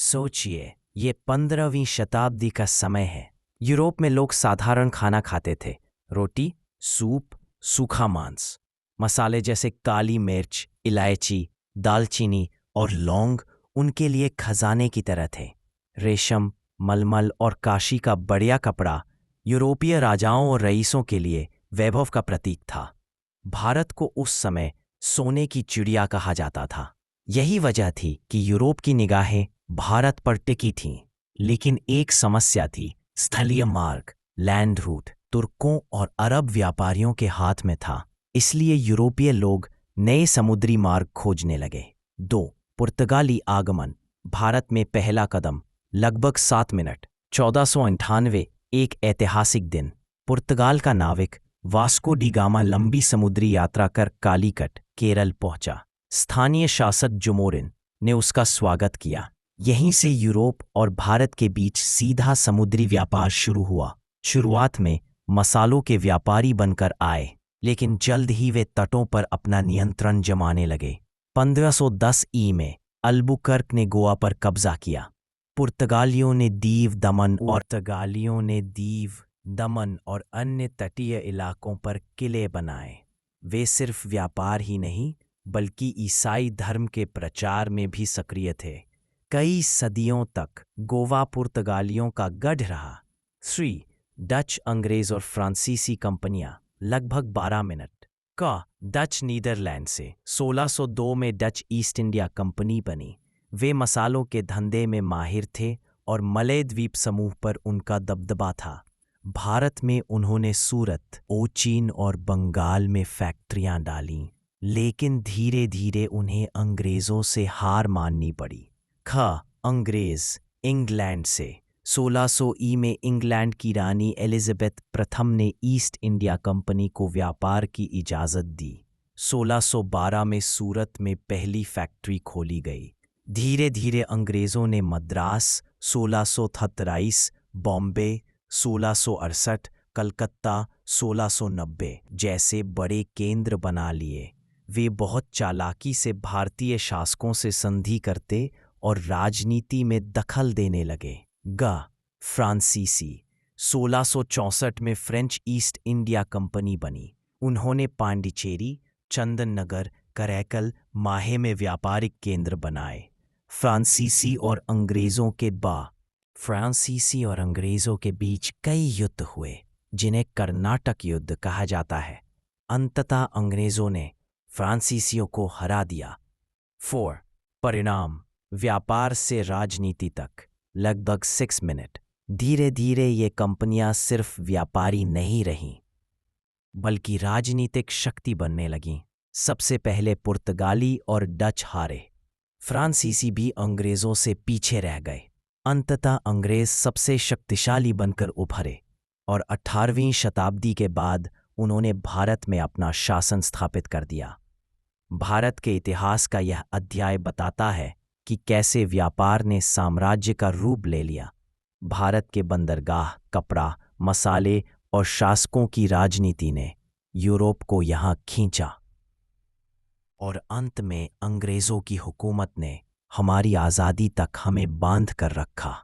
सोचिए, ये 15वीं शताब्दी का समय है। यूरोप में लोग साधारण खाना खाते थे, रोटी, सूप, सूखा मांस। मसाले जैसे काली मिर्च, इलायची, दालचीनी और लौंग उनके लिए खजाने की तरह थे। रेशम, मलमल और काशी का बढ़िया कपड़ा यूरोपीय राजाओं और रईसों के लिए वैभव का प्रतीक था। भारत को उस समय सोने की चिड़िया कहा जाता था। यही वजह थी कि यूरोप की निगाहें भारत पर टिकी थीं। लेकिन एक समस्या थी, स्थलीय मार्ग, लैंड रूट तुर्कों और अरब व्यापारियों के हाथ में था। इसलिए यूरोपीय लोग नए समुद्री मार्ग खोजने लगे। 2. पुर्तगाली आगमन। भारत में पहला कदम। लगभग 7 मिनट। 1498, एक ऐतिहासिक दिन। पुर्तगाल का नाविक वास्को डी गामा लंबी समुद्री यात्रा कर कालीकट, केरल पहुंचा। स्थानीय शासक जुमोरिन ने उसका स्वागत किया। यहीं से यूरोप और भारत के बीच सीधा समुद्री व्यापार शुरू हुआ। शुरुआत में मसालों के व्यापारी बनकर आए, लेकिन जल्द ही वे तटों पर अपना नियंत्रण जमाने लगे। 1510 ई में अल्बुकर्क ने गोवा पर कब्जा किया। पुर्तगालियों ने दीव, दमन और अन्य तटीय इलाकों पर किले बनाए। वे सिर्फ व्यापार ही नहीं, बल्कि ईसाई धर्म के प्रचार में भी सक्रिय थे। कई सदियों तक गोवा पुर्तगालियों का गढ़ रहा। 3. डच, अंग्रेज और फ्रांसीसी कंपनियां। लगभग 12 मिनट का डच नीदरलैंड से 1602 में डच ईस्ट इंडिया कंपनी बनी। वे मसालों के धंधे में माहिर थे और मलय द्वीप समूह पर उनका दबदबा था। भारत में उन्होंने सूरत, ओचिन और बंगाल में फैक्ट्रियां डालीं, लेकिन धीरे धीरे उन्हें अंग्रेजों से हार माननी पड़ी। अंग्रेज, इंग्लैंड से 1600 ई में इंग्लैंड की रानी एलिजाबेथ प्रथम ने ईस्ट इंडिया कंपनी को व्यापार की इजाज़त दी। 1612 में सूरत में पहली फैक्ट्री खोली गई। धीरे धीरे अंग्रेज़ों ने मद्रास 1633, बॉम्बे 1668, कलकत्ता 1690 जैसे बड़े केंद्र बना लिए। वे बहुत चालाकी से भारतीय शासकों से संधि करते और राजनीति में दखल देने लगे। फ्रांसीसी। 1664 में फ्रेंच ईस्ट इंडिया कंपनी बनी। उन्होंने पांडिचेरी, चंदननगर, करैकल, माहे में व्यापारिक केंद्र बनाए। फ्रांसीसी और अंग्रेज़ों के बीच कई युद्ध हुए, जिन्हें कर्नाटक युद्ध कहा जाता है। अंततः अंग्रेज़ों ने फ्रांसीसियों को हरा दिया। 4. परिणाम, व्यापार से राजनीति तक। लगभग 6 मिनट। धीरे धीरे ये कंपनियां सिर्फ व्यापारी नहीं रहीं, बल्कि राजनीतिक शक्ति बनने लगीं। सबसे पहले पुर्तगाली और डच हारे। फ्रांसीसी भी अंग्रेज़ों से पीछे रह गए। अंततः अंग्रेज़ सबसे शक्तिशाली बनकर उभरे और 18वीं शताब्दी के बाद उन्होंने भारत में अपना शासन स्थापित कर दिया। भारत के इतिहास का यह अध्याय बताता है कि कैसे व्यापार ने साम्राज्य का रूप ले लिया। भारत के बंदरगाह, कपड़ा, मसाले और शासकों की राजनीति ने यूरोप को यहाँ खींचा और अंत में अंग्रेज़ों की हुकूमत ने हमारी आज़ादी तक हमें बांध कर रखा।